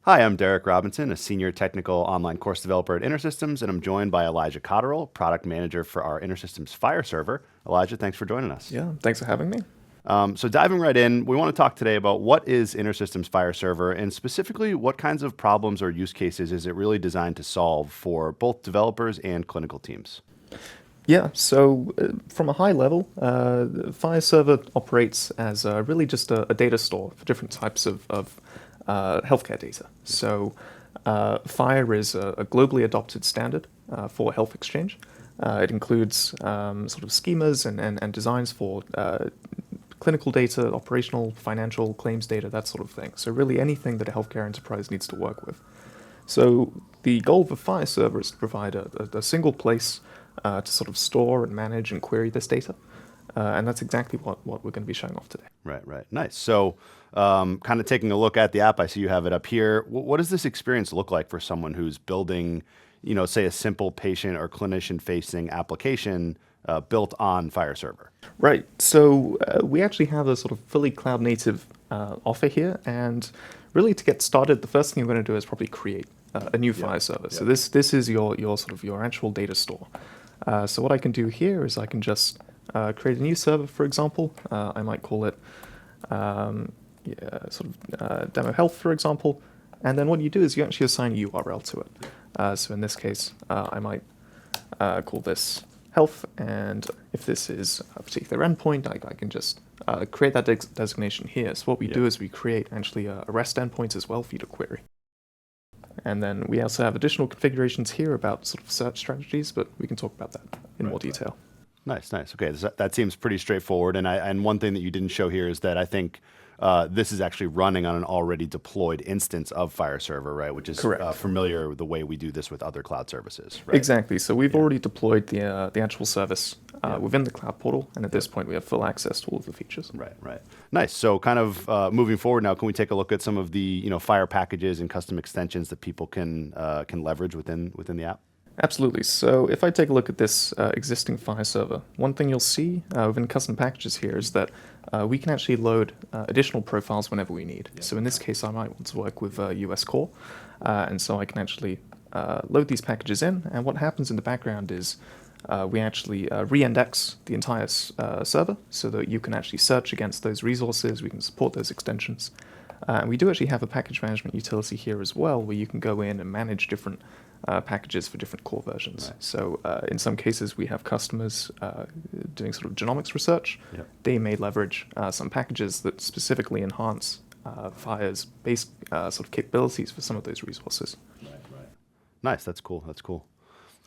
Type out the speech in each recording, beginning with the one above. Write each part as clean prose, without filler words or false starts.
Hi, I'm Derek Robinson, a senior technical online course developer at InterSystems, and I'm joined by Elijah Cotterrell, product manager for our InterSystems FHIR Server. Elijah, thanks for joining us. Yeah, thanks for having me. So diving right in, we want to talk today about what is InterSystems FHIR Server, and specifically what kinds of problems or use cases is it really designed to solve for both developers and clinical teams? Yeah, so from a high level, FHIR Server operates as really just a data store for different types of healthcare data. So FHIR is a globally adopted standard for health exchange. It includes sort of schemas and designs for clinical data, operational, financial, claims data, that sort of thing. So really anything that a healthcare enterprise needs to work with. So the goal of a FHIR Server is to provide a single place to sort of store and manage and query this data. And that's exactly what we're going to be showing off today. Right, right. Nice. So kind of taking a look at the app, I see you have it up here. What does this experience look like for someone who's building, say a simple patient or clinician-facing application built on FHIR Server? Right. So we actually have a sort of fully cloud-native offer here. And really to get started, the first thing you're going to do is probably create a new FHIR server. So this is your sort of your actual data store. So what I can do here is I can just create a new server, for example. I might call it demo health, for example. And then what you do is you actually assign a URL to it. So in this case, I might call this health. And if this is a particular endpoint, I can just create that designation here. So what we do is we create actually a REST endpoint as well for you to query. And then we also have additional configurations here about sort of search strategies, but we can talk about that in more detail. Nice, nice. Okay, that seems pretty straightforward. And one thing that you didn't show here is that I think this is actually running on an already deployed instance of FHIR Server, right? Which is familiar with the way we do this with other cloud services, right? Exactly. So we've already deployed the actual service within the cloud portal, and at this point we have full access to all of the features. Right, right. Nice. So kind of moving forward now, can we take a look at some of the FHIR packages and custom extensions that people can leverage within the app? Absolutely. So if I take a look at this existing FHIR server, one thing you'll see within custom packages here is that we can actually load additional profiles whenever we need. So in this case, I might want to work with US Core, and so I can actually load these packages in. And what happens in the background is we actually re-index the entire server so that you can actually search against those resources. We can support those extensions. And we do actually have a package management utility here as well, where you can go in and manage different packages for different core versions. Right. So in some cases, we have customers doing sort of genomics research. They may leverage some packages that specifically enhance FHIR's base sort of capabilities for some of those resources. Right, right. Nice. That's cool. That's cool.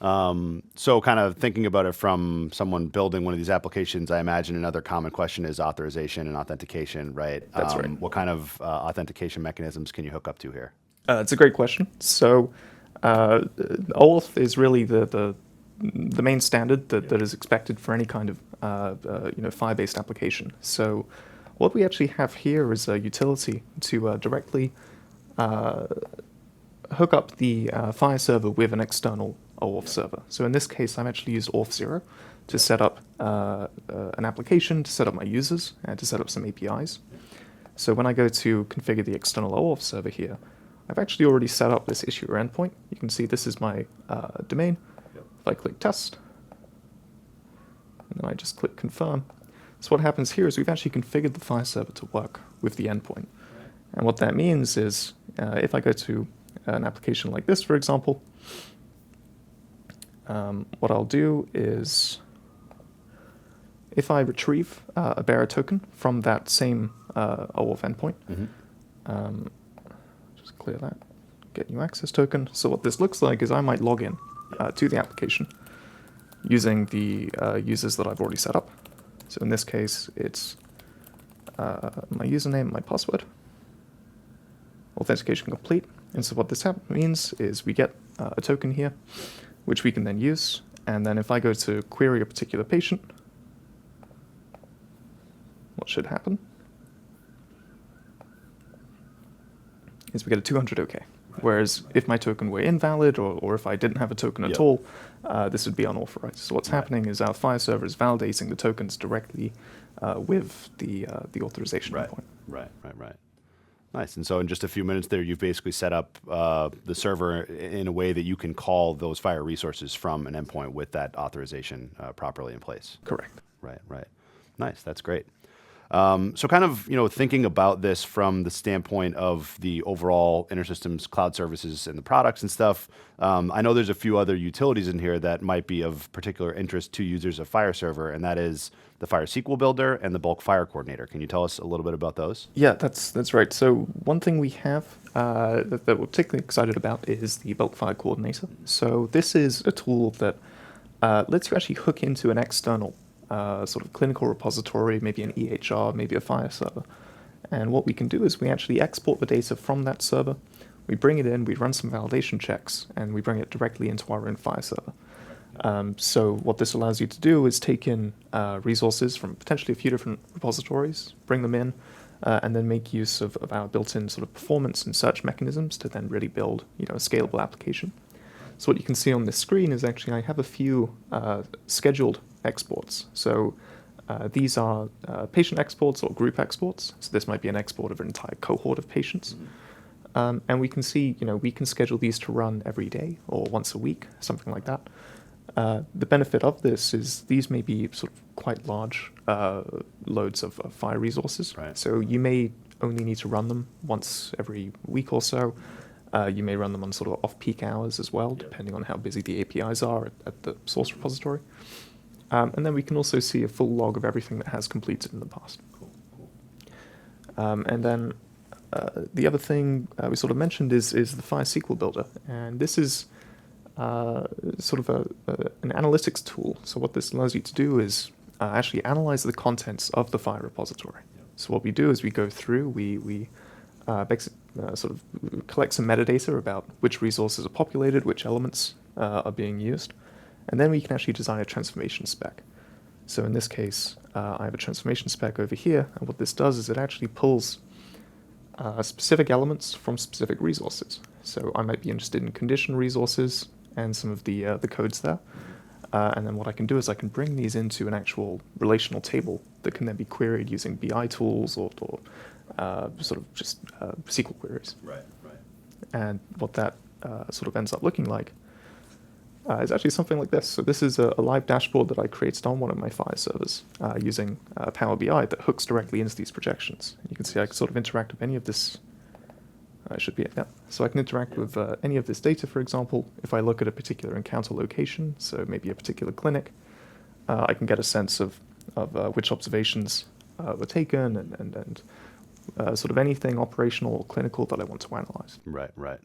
So kind of thinking about it from someone building one of these applications, I imagine another common question is authorization and authentication, right? That's right. What kind of authentication mechanisms can you hook up to here? It's a great question. So OAuth is really the main standard that is expected for any kind of FHIR-based application. So what we actually have here is a utility to directly hook up the FHIR server with an external OAuth server. So in this case, I've actually used Auth0 to set up an application, to set up my users, and to set up some APIs. So when I go to configure the external OAuth server here, I've actually already set up this issuer endpoint. You can see this is my domain. If I click test, and then I just click confirm. So what happens here is we've actually configured the FHIR server to work with the endpoint. And what that means is if I go to an application like this, for example, what I'll do is if I retrieve a bearer token from that same OAuth endpoint, just clear that, get new access token. So what this looks like is I might log in to the application using the users that I've already set up. So in this case, it's my username, my password, authentication complete. And so what this means is we get a token here, which we can then use. And then if I go to query a particular patient, what should happen is we get a 200 OK. Whereas if my token were invalid or if I didn't have a token at all, this would be unauthorized. So what's happening is our FHIR server is validating the tokens directly with the authorization endpoint. Right, right, right. Nice. And so in just a few minutes there, you've basically set up the server in a way that you can call those FHIR resources from an endpoint with that authorization properly in place. Correct. Right, right. Nice. That's great. So kind of, thinking about this from the standpoint of the overall InterSystems cloud services and the products and stuff, I know there's a few other utilities in here that might be of particular interest to users of FHIR Server, and that is the FHIR SQL Builder and the Bulk FHIR Coordinator. Can you tell us a little bit about those? Yeah, that's right. So one thing we have that we're particularly excited about is the Bulk FHIR Coordinator. So this is a tool that lets you actually hook into an external sort of clinical repository, maybe an EHR, maybe a FHIR server. And what we can do is we actually export the data from that server, we bring it in, we run some validation checks, and we bring it directly into our own FHIR server. So what this allows you to do is take in resources from potentially a few different repositories, bring them in, and then make use of our built-in sort of performance and search mechanisms to then really build a scalable application. So what you can see on this screen is actually I have a few scheduled exports. So these are patient exports or group exports. So this might be an export of an entire cohort of patients. And we can see, we can schedule these to run every day or once a week, something like that. The benefit of this is these may be sort of quite large loads of FHIR resources. Right. So you may only need to run them once every week or so. You may run them on sort of off-peak hours as well, depending on how busy the APIs are at the source repository. And then we can also see a full log of everything that has completed in the past. And then the other thing we sort of mentioned is the FHIR SQL Builder. And this is sort of an analytics tool. So what this allows you to do is actually analyze the contents of the FHIR repository. So what we do is we go through, we sort of collect some metadata about which resources are populated, which elements are being used, and then we can actually design a transformation spec. So in this case, I have a transformation spec over here, and what this does is it actually pulls specific elements from specific resources. So I might be interested in condition resources and some of the codes there. And then what I can do is I can bring these into an actual relational table that can then be queried using BI tools or sort of just SQL queries. Right, right. And what that sort of ends up looking like is actually something like this. So this is a live dashboard that I created on one of my FHIR servers using Power BI that hooks directly into these projections. You can see I can sort of interact with any of this. So I can interact with any of this data, for example. If I look at a particular encounter location, so maybe a particular clinic, I can get a sense of which observations were taken and sort of anything operational or clinical that I want to analyze. Right, right.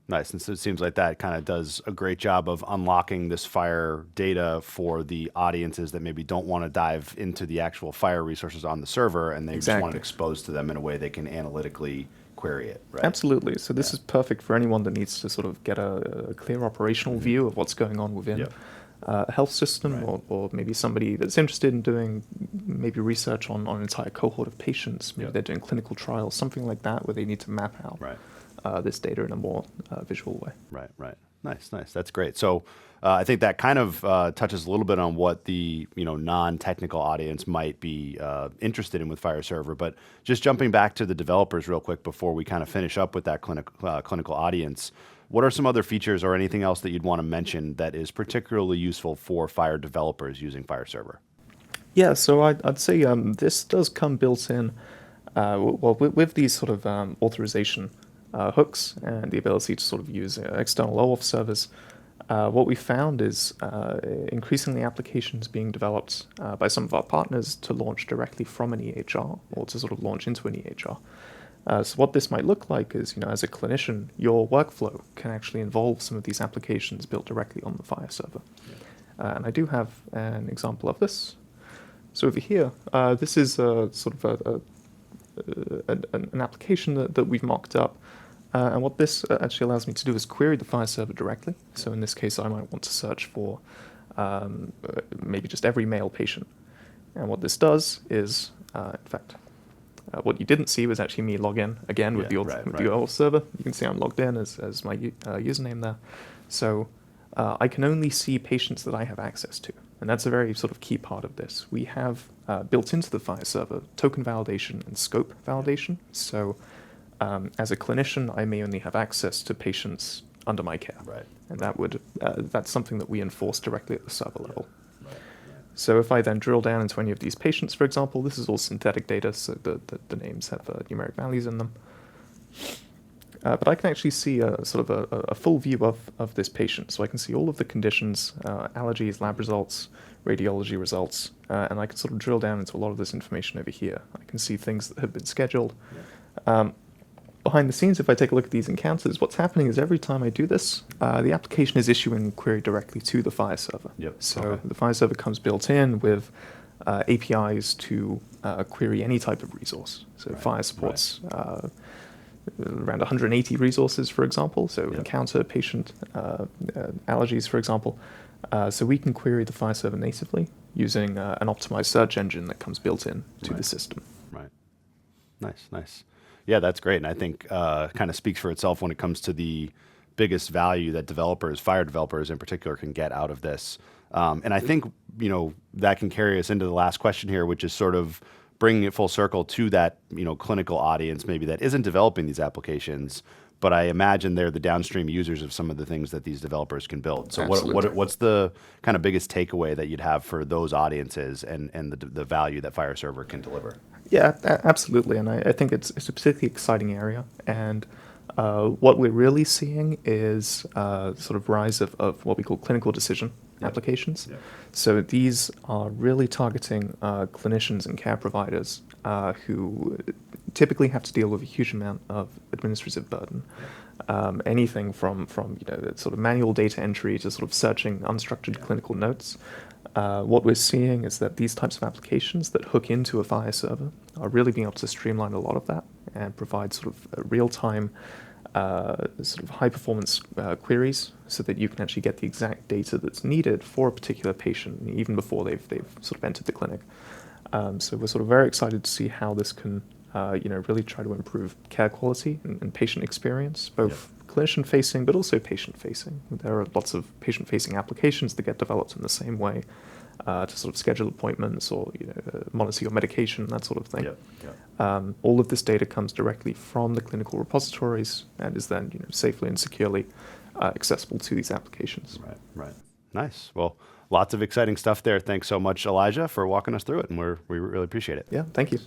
Nice. And so it seems like that kind of does a great job of unlocking this FHIR data for the audiences that maybe don't want to dive into the actual FHIR resources on the server, and they just want it exposed to them in a way they can analytically query it. Right? Absolutely. So this is perfect for anyone that needs to sort of get a clear operational view of what's going on within a health system, or maybe somebody that's interested in doing maybe research on an entire cohort of patients. Maybe they're doing clinical trials, something like that, where they need to map out this data in a more visual way. Right, right. Nice, nice. That's great. So I think that kind of touches a little bit on what the non-technical audience might be interested in with FHIR Server. But just jumping back to the developers real quick before we kind of finish up with that clinical audience, what are some other features or anything else that you'd want to mention that is particularly useful for FHIR developers using FHIR Server? Yeah, so I'd say this does come built in, with these sort of authorization hooks and the ability to sort of use external OAuth servers. What we found is increasingly applications being developed by some of our partners to launch directly from an EHR or to sort of launch into an EHR. So what this might look like is, as a clinician, your workflow can actually involve some of these applications built directly on the FHIR server. And I do have an example of this. So over here, this is sort of an application that we've mocked up. And what this actually allows me to do is query the FHIR server directly. So in this case, I might want to search for maybe just every male patient. And what this does is, in fact, what you didn't see was actually me log in again with the OAuth server. You can see I'm logged in as my username there. So I can only see patients that I have access to. And that's a very sort of key part of this. We have built into the FHIR server token validation and scope validation. So As a clinician, I may only have access to patients under my care. Right. And that would that's something that we enforce directly at the server level. Right. So if I then drill down into any of these patients, for example, this is all synthetic data, so the names have numeric values in them. But I can actually see a sort of a full view of this patient. So I can see all of the conditions, allergies, lab results, radiology results, and I can sort of drill down into a lot of this information over here. I can see things that have been scheduled. Behind the scenes, if I take a look at these encounters, what's happening is every time I do this, the application is issuing a query directly to the FHIR server. Yep. So Okay. the FHIR server comes built in with APIs to query any type of resource. So Right. FHIR supports around 180 resources, for example. So Yep. encounter, patient, allergies, for example. So we can query the FHIR server natively using an optimized search engine that comes built in to the Right. system. Right. Nice, nice. Yeah, that's great. And I think kind of speaks for itself when it comes to the biggest value that developers, FHIR developers in particular, can get out of this. And I think, that can carry us into the last question here, which is sort of bringing it full circle to that, clinical audience maybe that isn't developing these applications, but I imagine they're the downstream users of some of the things that these developers can build. So Absolutely. what's the kind of biggest takeaway that you'd have for those audiences and the value that FHIR Server can deliver? Yeah, absolutely, and I think it's a particularly exciting area, and what we're really seeing is sort of rise of what we call clinical decision applications. Yep. So these are really targeting clinicians and care providers who typically have to deal with a huge amount of administrative burden. Anything from sort of manual data entry to sort of searching unstructured clinical notes. What we're seeing is that these types of applications that hook into a FHIR server are really being able to streamline a lot of that and provide sort of real-time, sort of high-performance queries so that you can actually get the exact data that's needed for a particular patient even before they've sort of entered the clinic. So we're sort of very excited to see how this can really try to improve care quality and patient experience, both clinician-facing but also patient-facing. There are lots of patient-facing applications that get developed in the same way to sort of schedule appointments or monitor your medication, that sort of thing. All of this data comes directly from the clinical repositories and is then safely and securely accessible to these applications. Right. Nice. Well, lots of exciting stuff there. Thanks so much, Elijah, for walking us through it, and we really appreciate it. Yeah, thank you.